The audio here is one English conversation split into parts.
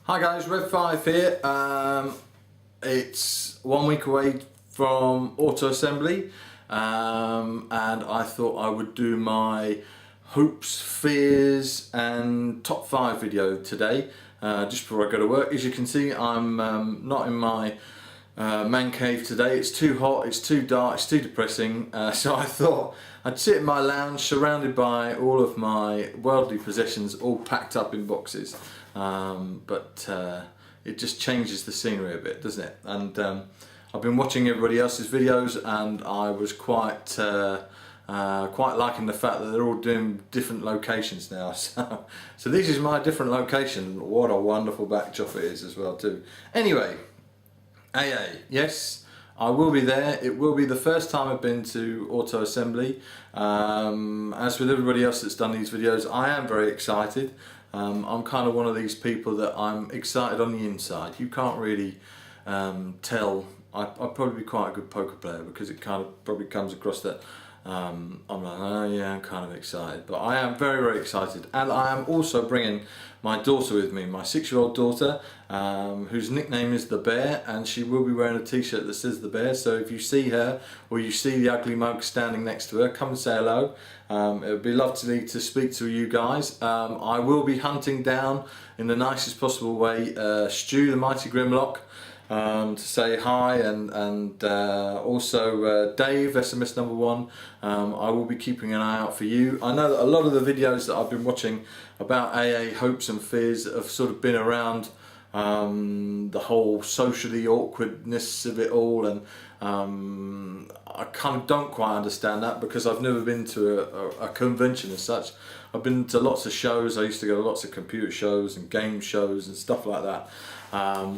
Hi guys, Red5 here. It's 1 week away from auto assembly, and I thought I would do my hopes, fears and top 5 video today, just before I go to work. As you can see, I'm not in my man cave today. It's too hot, it's too dark, it's too depressing, so I thought I'd sit in my lounge surrounded by all of my worldly possessions all packed up in boxes, but it just changes the scenery a bit, doesn't it? And I've been watching everybody else's videos and I was quite liking the fact that they're all doing different locations now. So this is my different location. What a wonderful backdrop it is as well too. Anyway, AA, yes, I will be there. It will be the first time I've been to auto assembly. As with everybody else that's done these videos, I am very excited. I'm kind of one of these people that I'm excited on the inside. You can't really tell. I'd probably be quite a good poker player because it kind of probably comes across that I'm like, oh yeah, I'm kind of excited, but I am very, very excited. And I am also bringing my daughter with me, my 6-year-old daughter, whose nickname is The Bear, and she will be wearing a t-shirt that says The Bear. So if you see her or you see the ugly mug standing next to her, come and say hello. It would be lovely to speak to you guys. I will be hunting down in the nicest possible way Stu the Mighty Grimlock, to say hi, and also Dave, SMS number 1. I will be keeping an eye out for you. I know that a lot of the videos that I've been watching about AA hopes and fears have sort of been around the whole socially awkwardness of it all, and I kind of don't quite understand that because I've never been to a convention as such. I've been to lots of shows. I used to go to lots of computer shows and game shows and stuff like that,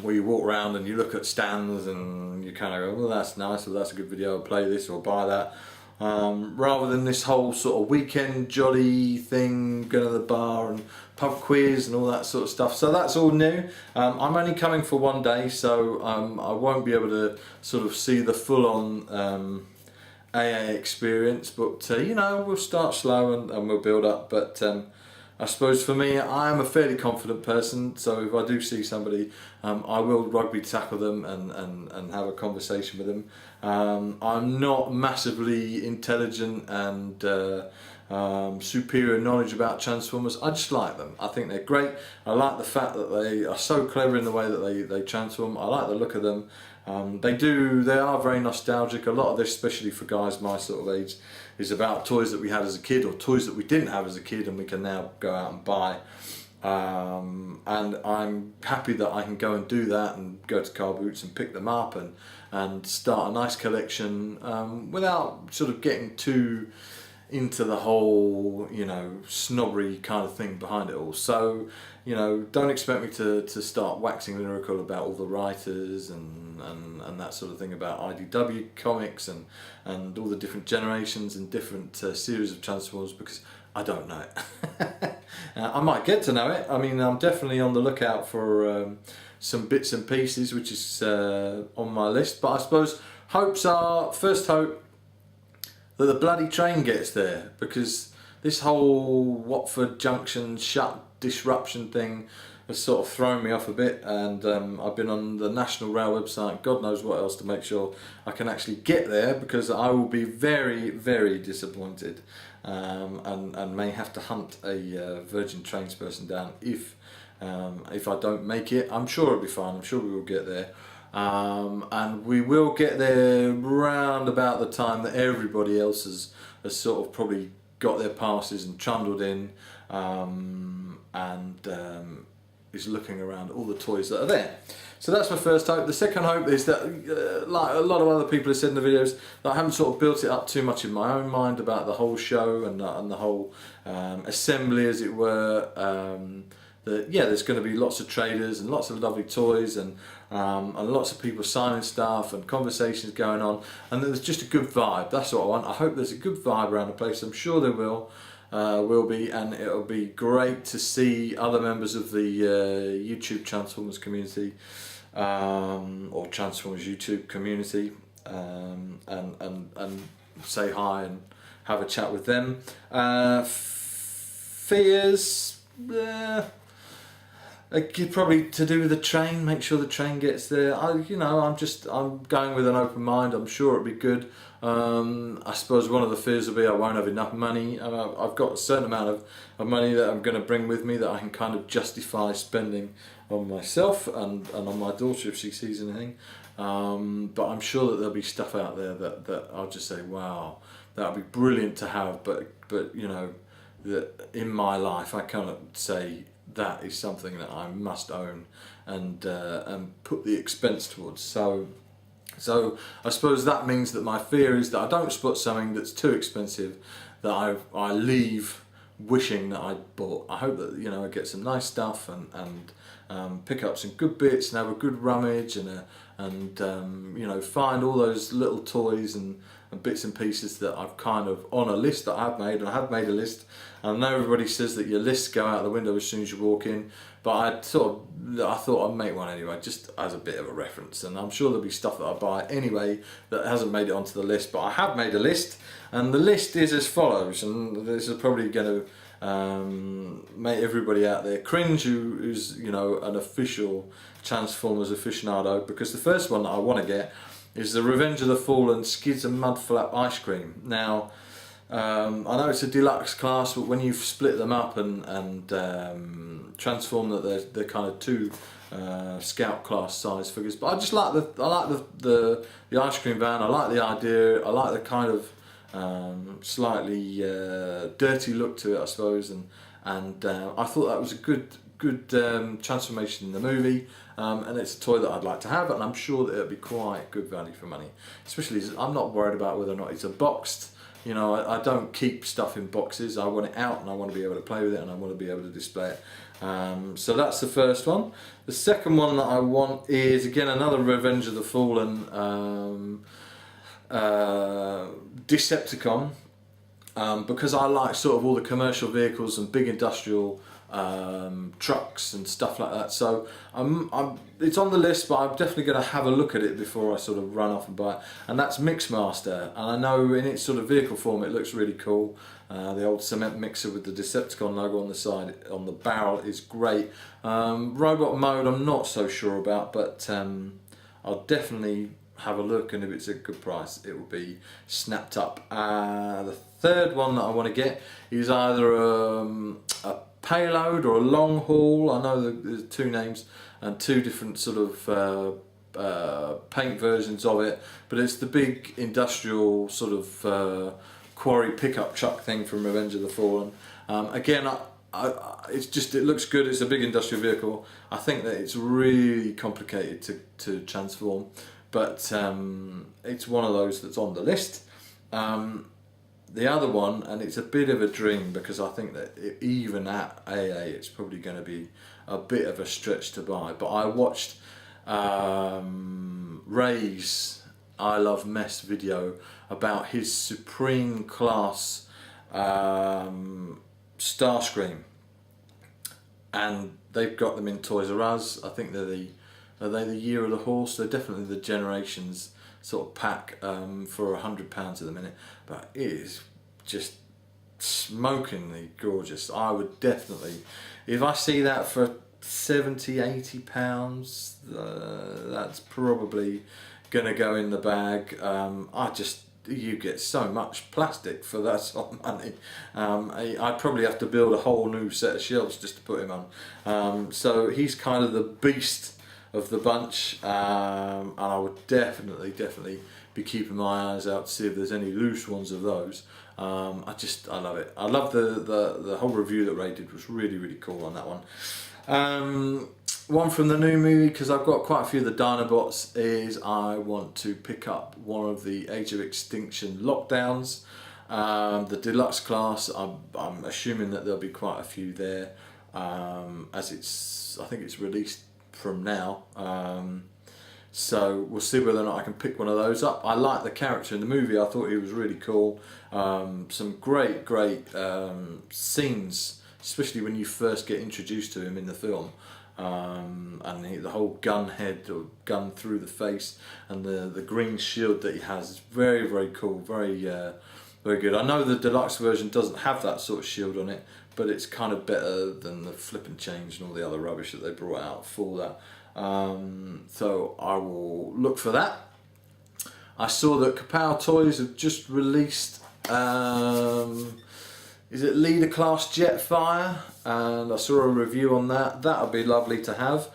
where you walk around and you look at stands and you kind of go, well, that's nice, or that's a good video, I'll play this or buy that, rather than this whole sort of weekend jolly thing, go to the bar and pub quiz and all that sort of stuff. So that's all new. I'm only coming for 1 day, so I won't be able to sort of see the full-on AA experience, but you know, we'll start slow and we'll build up. But I suppose for me, I am a fairly confident person, so if I do see somebody, I will rugby tackle them and have a conversation with them. I'm not massively intelligent and superior knowledge about Transformers. I just like them. I think they're great. I like the fact that they are so clever in the way that they transform. I like the look of them. They are very nostalgic. A lot of this, especially for guys my sort of age, is about toys that we had as a kid or toys that we didn't have as a kid and we can now go out and buy. And I'm happy that I can go and do that and go to Car Boots and pick them up and start a nice collection without sort of getting too into the whole, you know, snobbery kind of thing behind it all. So, you know, don't expect me to start waxing lyrical about all the writers and that sort of thing about IDW comics and all the different generations and different series of Transformers, because I don't know it. I might get to know it. I mean, I'm definitely on the lookout for some bits and pieces, which is on my list. But I suppose hopes are, first hope, that the bloody train gets there, because this whole Watford Junction disruption thing has sort of thrown me off a bit, and I've been on the National Rail website, God knows what else, to make sure I can actually get there, because I will be very, very disappointed, and may have to hunt a Virgin Trains person down if I don't make it. I'm sure it'll be fine. I'm sure we will get there. And we will get there round about the time that everybody else has sort of probably got their passes and trundled in, and is looking around all the toys that are there. So that's my first hope. The second hope is that, like a lot of other people have said in the videos, that I haven't sort of built it up too much in my own mind about the whole show and the whole assembly, as it were. Yeah, there's going to be lots of traders and lots of lovely toys and lots of people signing stuff and conversations going on, and there's just a good vibe. That's what I want. I hope there's a good vibe around the place. I'm sure there will be, and it'll be great to see other members of the YouTube Transformers community, or Transformers YouTube community, and say hi and have a chat with them. Fears. Probably to do with the train, make sure the train gets there. I'm going with an open mind. I'm sure it'll be good. I suppose one of the fears will be I won't have enough money. I've got a certain amount of money that I'm going to bring with me that I can kind of justify spending on myself and on my daughter if she sees anything. But I'm sure that there'll be stuff out there that I'll just say, wow, that would be brilliant to have. But you know, that in my life I cannot say that is something that I must own and put the expense towards. So I suppose that means that my fear is that I don't spot something that's too expensive that I leave wishing that I'd bought. I hope that, you know, I get some nice stuff and pick up some good bits and have a good rummage and you know, find all those little toys and bits and pieces that I've kind of on a list that I've made, and I have made a list. I know everybody says that your lists go out the window as soon as you walk in, but I thought I'd make one anyway, just as a bit of a reference. And I'm sure there'll be stuff that I buy anyway that hasn't made it onto the list, but I have made a list, and the list is as follows. And this is probably going to make everybody out there cringe who's, you know, an official Transformers aficionado, because the first one that I want to get is the Revenge of the Fallen Skids and Mud Flap Ice Cream. Now, I know it's a deluxe class, but when you've split them up and transform that they're kind of two Scout class size figures. But I just like the ice cream van. I like the idea. I like the kind of slightly dirty look to it, I suppose, and I thought that was a good transformation in the movie, and it's a toy that I'd like to have, and I'm sure that it'll be quite good value for money. Especially as I'm not worried about whether or not it's a boxed. You know, I don't keep stuff in boxes. I want it out and I want to be able to play with it and I want to be able to display it. So that's the first one. The second one that I want is, again, another Revenge of the Fallen Decepticon, because I like sort of all the commercial vehicles and big industrial trucks and stuff like that. So it's on the list, but I'm definitely going to have a look at it before I sort of run off and buy it. And that's Mixmaster, and I know in its sort of vehicle form it looks really cool. The old cement mixer with the Decepticon logo on the side, on the barrel, is great. Robot mode I'm not so sure about, but I'll definitely have a look, and if it's a good price it will be snapped up. The third one that I want to get is either a payload or a long haul. I know there's two names and two different sort of paint versions of it, but it's the big industrial sort of quarry pickup truck thing from Revenge of the Fallen. Again, it looks good. It's a big industrial vehicle. I think that it's really complicated to transform, but it's one of those that's on the list. The other one, and it's a bit of a dream because I think that even at AA it's probably going to be a bit of a stretch to buy, but I watched Ray's I Love Mess video about his Supreme Class Starscream, and they've got them in Toys R Us. I think are they the Year of the Horse? They're definitely the Generations sort of pack for £100 at the minute, but it is just smokingly gorgeous. I would definitely, if I see that for £70–80, that's probably gonna go in the bag. You get so much plastic for that sort of money. I'd probably have to build a whole new set of shelves just to put him on. So he's kind of the beast of the bunch, and I would definitely be keeping my eyes out to see if there's any loose ones of those. I love it. I love the whole review that Ray did was really cool on that one. One from the new movie, because I've got quite a few of the Dinobots, is I want to pick up one of the Age of Extinction Lockdowns, the deluxe class. I'm assuming that there'll be quite a few there, as I think it's released from now, so we'll see whether or not I can pick one of those up. I like the character in the movie. I thought he was really cool. Some great scenes, especially when you first get introduced to him in the film, and the whole gun head or gun through the face and the green shield that he has is very cool, very good. I know the deluxe version doesn't have that sort of shield on it, but it's kind of better than the flip and change and all the other rubbish that they brought out for that. So I will look for that. I saw that Kapow Toys have just released, is it Leader Class Jetfire? And I saw a review on that. That would be lovely to have.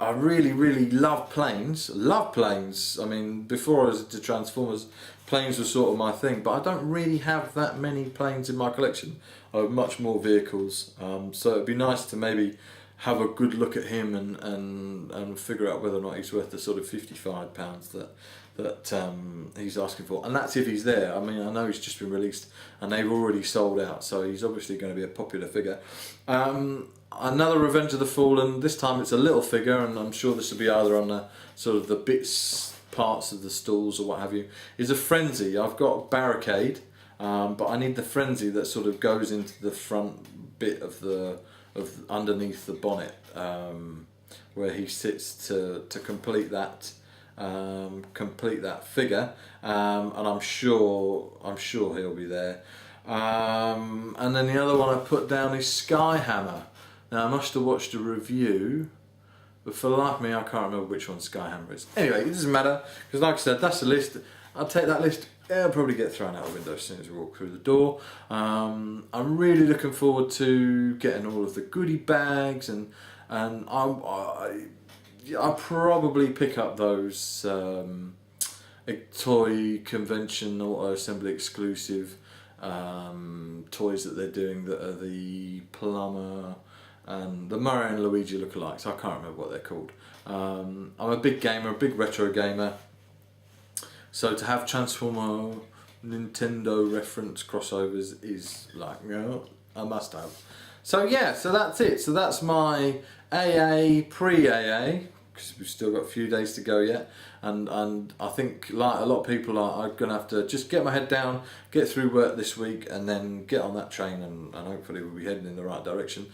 I really, really love planes. Love planes. I mean, before I was into Transformers, planes were sort of my thing, but I don't really have that many planes in my collection. I have much more vehicles. So it'd be nice to maybe have a good look at him and figure out whether or not he's worth the sort of £55 that he's asking for. And that's if he's there. I mean, I know he's just been released and they've already sold out, so he's obviously going to be a popular figure. Another Revenge of the Fallen, this time it's a little figure, and I'm sure this will be either on the sort of the parts of the stalls or what have you, is a Frenzy. I've got Barricade, but I need the Frenzy that sort of goes into the front bit of underneath the bonnet, where he sits to complete that figure, and I'm sure he'll be there. And then the other one I put down is Skyhammer. Now I must have watched a review, but for the life of me I can't remember which one Skyhammer is. Anyway, it doesn't matter, because like I said, that's the list. I'll take that list. It'll probably get thrown out the window as soon as we walk through the door. I'm really looking forward to getting all of the goodie bags, and I'll probably pick up those toy convention auto assembly exclusive toys that they're doing, that are the Plumber and the Mario and Luigi lookalikes. I can't remember what they're called. I'm a big gamer, a big retro gamer, so to have Transformer Nintendo reference crossovers is like, you know, a must have. So yeah, so that's it. So that's my AA, pre-AA, because we've still got a few days to go yet, and I think, like a lot of people, I'm going to have to just get my head down, get through work this week, and then get on that train, and hopefully we'll be heading in the right direction.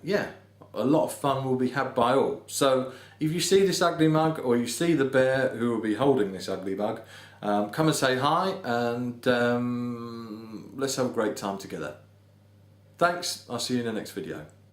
Yeah, a lot of fun will be had by all. So if you see this ugly mug, or you see the bear who will be holding this ugly mug, come and say hi, and let's have a great time together. Thanks, I'll see you in the next video.